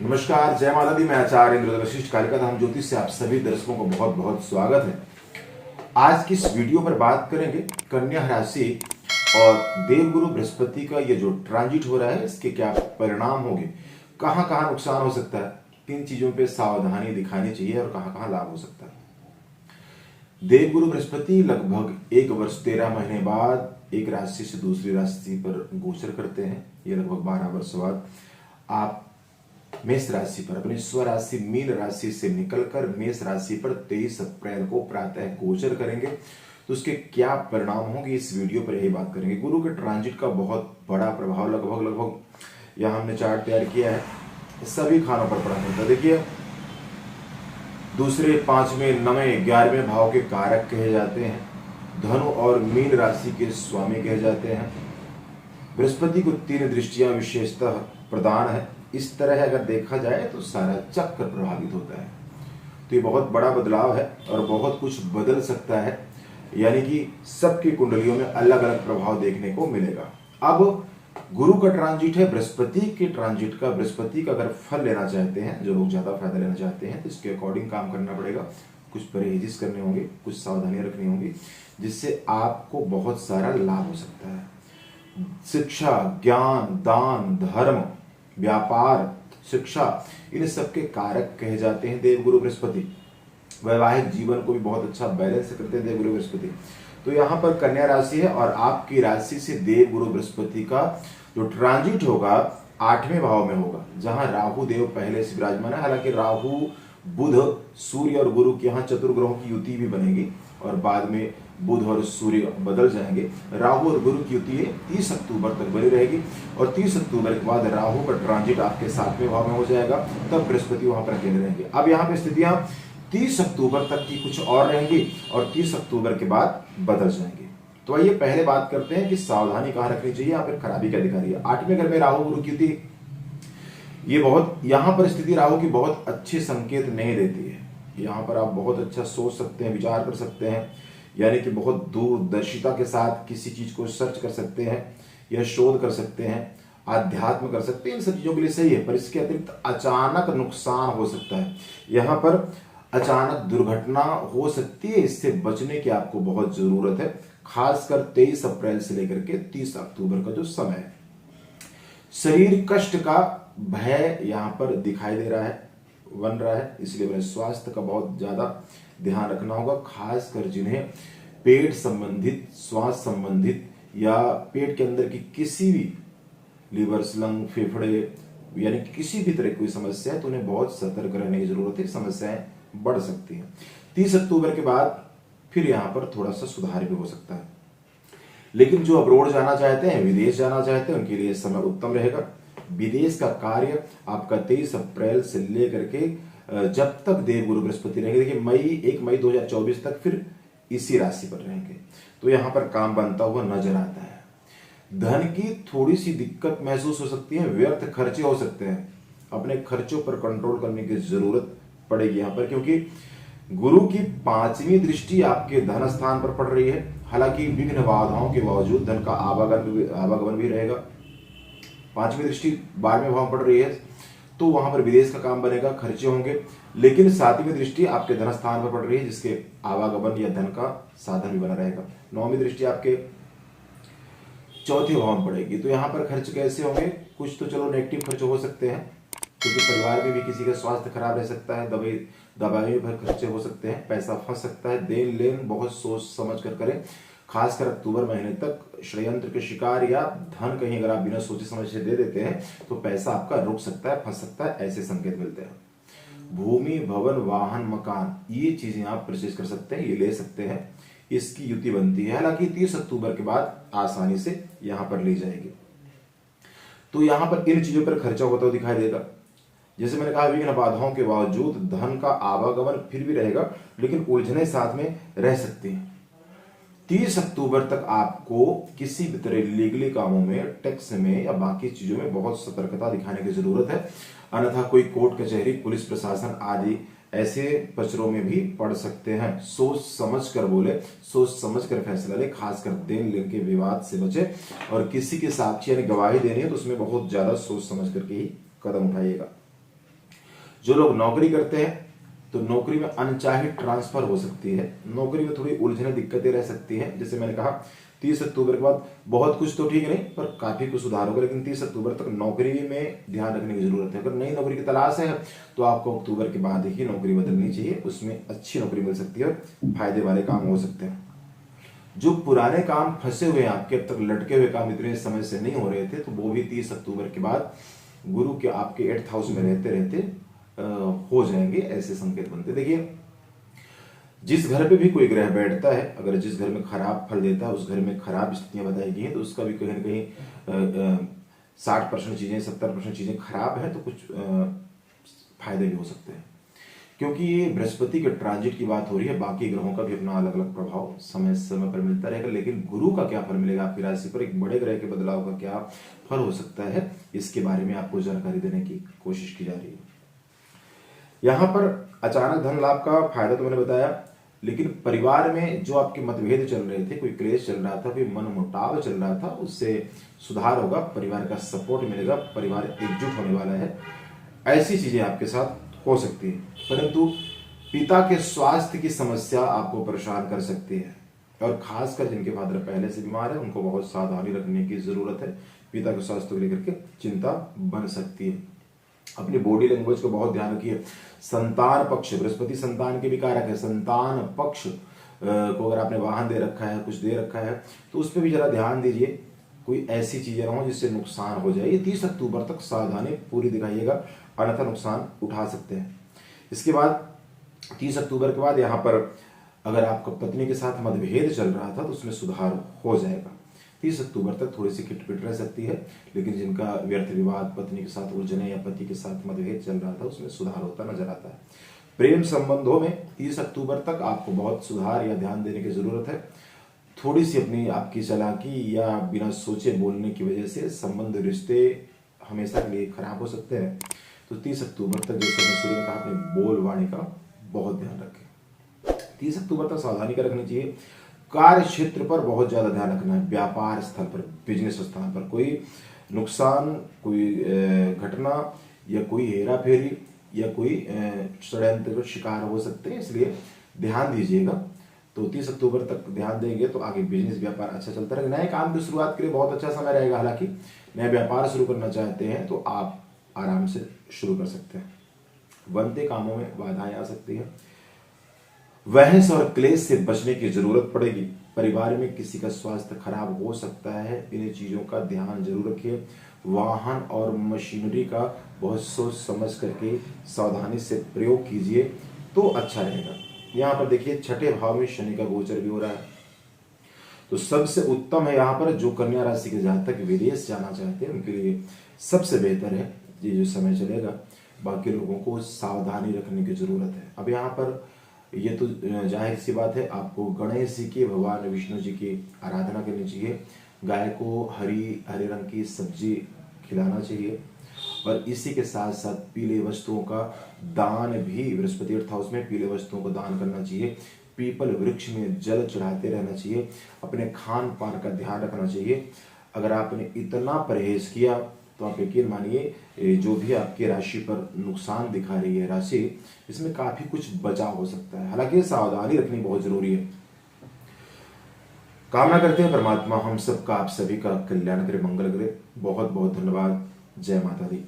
नमस्कार, जय माता दी। मैं आचार्य इंद्र वशिष्ठ कालिका धाम ज्योतिष से आप सभी दर्शकों को बहुत बहुत स्वागत है। आज की इस वीडियो पर बात करेंगे कन्या राशि और देवगुरु बृहस्पति का ये जो ट्रांजिट हो रहा है इसके क्या परिणाम होंगे, कहां कहां नुकसान हो सकता है, किन चीजों पे सावधानी दिखानी चाहिए और कहां कहां लाभ हो सकता है। देवगुरु बृहस्पति लगभग 1 वर्ष 13 महीने बाद एक राशि से दूसरी राशि पर गोचर करते हैं। ये लगभग 12 वर्ष बाद आप मेष राशि पर अपनी स्वराशि मीन राशि से निकलकर मेष राशि पर 23 अप्रैल को प्रातः गोचर करेंगे। तो उसके क्या परिणाम होंगे इस वीडियो पर यही बात करेंगे। गुरु के ट्रांजिट का बहुत बड़ा प्रभाव लगभग यहाँ हमने चार्ट तैयार किया है, सभी खानों पर पड़ा होता है। देखिए, दूसरे, 5वें, 9वें, 11वें भाव के कारक कहे जाते हैं। धनु और मीन राशि के स्वामी कहे जाते हैं। बृहस्पति को 3 दृष्टियां विशेषतः प्रदान है। इस तरह अगर देखा जाए तो सारा चक्र प्रभावित होता है। तो ये बहुत बड़ा बदलाव है और बहुत कुछ बदल सकता है, यानी कि सबकी कुंडलियों में अलग अलग प्रभाव देखने को मिलेगा। अब गुरु का ट्रांजिट है, बृहस्पति के ट्रांजिट का, बृहस्पति का अगर फल लेना चाहते हैं, जो लोग ज्यादा फायदा लेना चाहते हैं, तो इसके अकॉर्डिंग काम करना पड़ेगा। कुछ परहेजिस करने होंगे, कुछ सावधानियां रखनी होंगी, जिससे आपको बहुत सारा लाभ हो सकता है। शिक्षा, ज्ञान, दान, धर्म, व्यापार, शिक्षा, इन सबके कारक कहे जाते हैं देवगुरु बृहस्पति। वैवाहिक जीवन को भी बहुत अच्छा बैलेंस करते हैं देवगुरु बृहस्पति। तो यहाँ पर कन्या राशि है और आपकी राशि से देवगुरु बृहस्पति का जो ट्रांजिट होगा 8वें भाव में होगा, जहां राहु देव पहले से विराजमान है। हालांकि राहु, बुध, सूर्य और गुरु के यहाँ चतुर्ग्रहों की युति भी बनेगी और बाद में बुध और सूर्य बदल जाएंगे। राहु और गुरु की युति 30 अक्टूबर तक बनी रहेगी और 30 अक्टूबर के बाद राहु का ट्रांजिट आपके 7वें भाव में हो जाएगा, तब बृहस्पति वहां पर अकेले रहेंगे। अब यहाँ पे स्थितियां 30 अक्टूबर तक की कुछ और रहेंगी और 30 अक्टूबर के बाद बदल जाएंगे। तो आइए पहले बात करते हैं कि सावधानी कहां रखनी चाहिए या फिर खराबी क्या दिखा रही है। 8वें घर में राहु गुरु की युति, ये बहुत, यहाँ पर स्थिति राहु की बहुत अच्छे संकेत नहीं देती है। यहाँ पर आप बहुत अच्छा सोच सकते हैं, विचार कर सकते हैं, यानी कि बहुत दूरदर्शिता के साथ किसी चीज को सर्च कर सकते हैं या शोध कर सकते हैं, आध्यात्म कर सकते हैं, इन सब चीजों के लिए सही है। पर इसके अतिरिक्त अचानक नुकसान हो सकता है। यहाँ पर अचानक दुर्घटना हो सकती है, इससे बचने की आपको बहुत जरूरत है, खासकर 23 अप्रैल से लेकर के 30 अक्टूबर का जो समय है। शरीर कष्ट का भय यहाँ पर दिखाई दे रहा है, बन रहा है, इसलिए मेरे स्वास्थ्य का बहुत ज्यादा ध्यान रखना होगा, खासकर जिन्हें पेट संबंधित, श्वास संबंधित या पेट के अंदर की किसी भी लीवर, स्लंग, फेफड़े, यानी कि किसी भी तरह की कोई समस्या है तो उन्हें बहुत सतर्क रहने की जरूरत है। समस्याएं बढ़ सकती हैं। 30 अक्टूबर के बाद फिर यहाँ पर थोड़ा सा सुधार भी हो सकता है। लेकिन जो अब्रोड जाना चाहते हैं, विदेश जाना चाहते हैं, उनके लिए समय उत्तम रहेगा। विदेश का कार्य आपका 23 अप्रैल से लेकर के जब तक देवगुरु बृहस्पति रहेंगे, देखिए 1 मई 2024 तक फिर इसी राशि पर रहेंगे, तो यहां पर काम बनता हुआ नजर आता है। धन की थोड़ी सी दिक्कत महसूस हो सकती है, व्यर्थ खर्चे हो सकते हैं, अपने खर्चों पर कंट्रोल करने की जरूरत पड़ेगी यहाँ पर, क्योंकि गुरु की 5वीं दृष्टि आपके धन स्थान पर पड़ रही है। हालांकि विघ्न बाधाओं के बावजूद धन का आवागमन भी रहेगा। 5वीं दृष्टि 12वें भाव पड़ रही है, तो वहां पर विदेश का काम बनेगा, खर्चे होंगे। लेकिन 7वीं दृष्टि आपके धन स्थान पर पड़ रही है, जिसके आवागमन या धन का साधन भी बना रहेगा। 9वीं दृष्टि आपके 4थे भाव में पड़ेगी, तो यहाँ पर खर्च कैसे होंगे? कुछ तो चलो नेगेटिव खर्च हो सकते हैं, क्योंकि परिवार में भी किसी का स्वास्थ्य खराब रह सकता है, दवाई पर खर्चे हो सकते हैं, पैसा फंस सकता है। देन लेन बहुत सोच समझ कर करें, खासकर अक्टूबर महीने तक षड्यंत्र के शिकार या धन कहीं अगर आप बिना सोचे समझे दे देते हैं तो पैसा आपका रुक सकता है, फंस सकता है, ऐसे संकेत मिलते हैं। भूमि, भवन, वाहन, मकान, ये चीजें आप परचेज कर सकते हैं, ये ले सकते हैं, इसकी युति बनती है। हालांकि 30 अक्टूबर के बाद आसानी से यहां पर ली जाएगी। तो यहां पर इन चीजों पर खर्चा होता हुआ दिखाई देगा। जैसे मैंने कहा, विघ्न बाधाओं के बावजूद धन का आवागमन फिर भी रहेगा, लेकिन उलझने साथ में रह सकती हैं। 30 अक्टूबर तक आपको किसी भी तरह लीगली कामों में, टैक्स में या बाकी चीजों में बहुत सतर्कता दिखाने की जरूरत है, अन्यथा कोई कोर्ट कचहरी, पुलिस प्रशासन आदि ऐसे पचरों में भी पड़ सकते हैं। सोच समझ कर बोले, सोच समझ कर फैसला ले, खासकर देन लेन के विवाद से बचे, और किसी के साक्षी यानी गवाही देनी है तो उसमें बहुत ज्यादा सोच समझ करके ही कदम उठाइएगा। जो लोग नौकरी करते हैं तो नौकरी में अनचाही ट्रांसफर हो सकती है, नौकरी में थोड़ी उलझने दिक्कतें रह सकती हैं। जैसे मैंने कहा 30 अक्टूबर के बाद बहुत कुछ तो ठीक नहीं पर काफी कुछ सुधार होगा, लेकिन 30 अक्टूबर तक नौकरी में ध्यान रखने की जरूरत है। अगर नई नौकरी की तलाश है तो आपको अक्टूबर के बाद ही नौकरी बदलनी चाहिए, उसमें अच्छी नौकरी मिल सकती है, फायदे वाले काम हो सकते हैं। जो पुराने काम फंसे हुए हैं आपके, अब तक लटके हुए काम इतने समय से नहीं हो रहे थे, तो वो भी 30 अक्टूबर के बाद गुरु के आपके 8th हाउस में रहते रहते हो जाएंगे, ऐसे संकेत बनते। देखिए जिस घर पे भी कोई ग्रह बैठता है, अगर जिस घर में खराब फल देता है उस घर में खराब स्थितियां बताई गई हैं, तो उसका भी कहीं ना कहीं 60% चीजें 70% चीजें खराब है, तो कुछ फायदे भी हो सकते हैं। क्योंकि ये बृहस्पति के ट्रांजिट की बात हो रही है, बाकी ग्रहों का भी अपना अलग अलग प्रभाव समय समय पर मिलता रहेगा, लेकिन गुरु का क्या फल मिलेगा आपकी राशि पर, एक बड़े ग्रह के बदलाव का क्या फल हो सकता है, इसके बारे में आपको जानकारी देने की कोशिश की जा रही है। यहां पर अचानक धन लाभ का फायदा तो मैंने बताया, लेकिन परिवार में जो आपके मतभेद चल रहे थे, कोई क्लेश चल रहा था, कोई मनमुटाव चल रहा था, उससे सुधार होगा, परिवार का सपोर्ट मिलेगा, परिवार एकजुट होने वाला है। ऐसी चीजें आपके साथ हो सकती है, परंतु पिता के स्वास्थ्य की समस्या आपको परेशान कर सकती है, और खासकर जिनके फादर पहले से बीमार है उनको बहुत सावधानी रखने की जरूरत है। पिता के स्वास्थ्य को लेकर के चिंता बन सकती है। अपनी बॉडी लैंग्वेज को बहुत ध्यान रखिए। संतान पक्ष, बृहस्पति संतान के भी कारक है, संतान पक्ष को अगर आपने वाहन दे रखा है, कुछ दे रखा है, तो उस पर भी जरा ध्यान दीजिए, कोई ऐसी चीजें ना हो जिससे नुकसान हो जाए। ये 30 अक्टूबर तक सावधानी पूरी दिखाइएगा, अन्यथा नुकसान उठा सकते हैं। इसके बाद 30 अक्टूबर के बाद यहाँ पर अगर आपका पत्नी के साथ मतभेद चल रहा था तो उसमें सुधार हो जाएगा। 30 अक्टूबर तक थोड़ी सी खिटपिट रह सकती है, लेकिन जिनका व्यर्थ विवाद, पत्नी के साथ उलझने या पति के साथ मतभेद चल रहा था, उसमें सुधार होता नजर आता है। प्रेम संबंधों में 30 अक्टूबर तक आपको बहुत सुधार या ध्यान देने की जरूरत है। थोड़ी सी अपनी आपकी चालाकी या बिना सोचे बोलने की वजह से संबंध, रिश्ते हमेशा के लिए खराब हो सकते हैं। तो 30 अक्टूबर तक, जैसे मैं शुरू में कहा, अपनी बोलवाणी का बहुत ध्यान रखें। 30 अक्टूबर तक सावधानी का रखनी चाहिए। कार्य क्षेत्र पर बहुत ज्यादा ध्यान रखना है, व्यापार स्थल पर, बिजनेस स्थान पर कोई नुकसान, कोई घटना या कोई हेरा फेरी या कोई षड्यंत्र का शिकार हो सकते हैं, इसलिए ध्यान दीजिएगा। तो 30 अक्टूबर तक ध्यान देंगे तो आगे बिजनेस व्यापार अच्छा चलता रहेगा। नए काम की शुरुआत के लिए बहुत अच्छा समय रहेगा। हालांकि नया व्यापार शुरू करना चाहते हैं तो आप आराम से शुरू कर सकते हैं। बनते कामों में बाधाएं आ सकती है, बहस और क्लेश से बचने की जरूरत पड़ेगी। परिवार में किसी का स्वास्थ्य खराब हो सकता है, इन चीजों का ध्यान जरूर रखिए। वाहन और मशीनरी का बहुत सोच समझ करके सावधानी से प्रयोग कीजिए तो अच्छा रहेगा। यहाँ पर देखिए 6ठे भाव में शनि का गोचर भी हो रहा है, तो सबसे उत्तम है यहाँ पर जो कन्या राशि के जातक विदेश जाना चाहते हैं उनके लिए सबसे बेहतर है ये जो समय चलेगा। बाकी लोगों को सावधानी रखने की जरूरत है। अब यहाँ पर ये तो जाहिर सी बात है, आपको गणेश जी की, भगवान विष्णु जी की आराधना करनी चाहिए। गाय को हरे रंग की सब्जी खिलाना चाहिए, और इसी के साथ साथ पीले वस्तुओं का दान भी, बृहस्पति 8th हाउस में पीले वस्तुओं को दान करना चाहिए। पीपल वृक्ष में जल चढ़ाते रहना चाहिए। अपने खान पान का ध्यान रखना चाहिए। अगर आपने इतना परहेज किया तो आप यकीन मानिए जो भी आपकी राशि पर नुकसान दिखा रही है राशि, इसमें काफी कुछ बचाव हो सकता है। हालांकि सावधानी रखनी बहुत जरूरी है। कामना करते हैं परमात्मा हम सबका, आप सभी का कल्याण करे, मंगल करे। बहुत बहुत धन्यवाद। जय माता दी।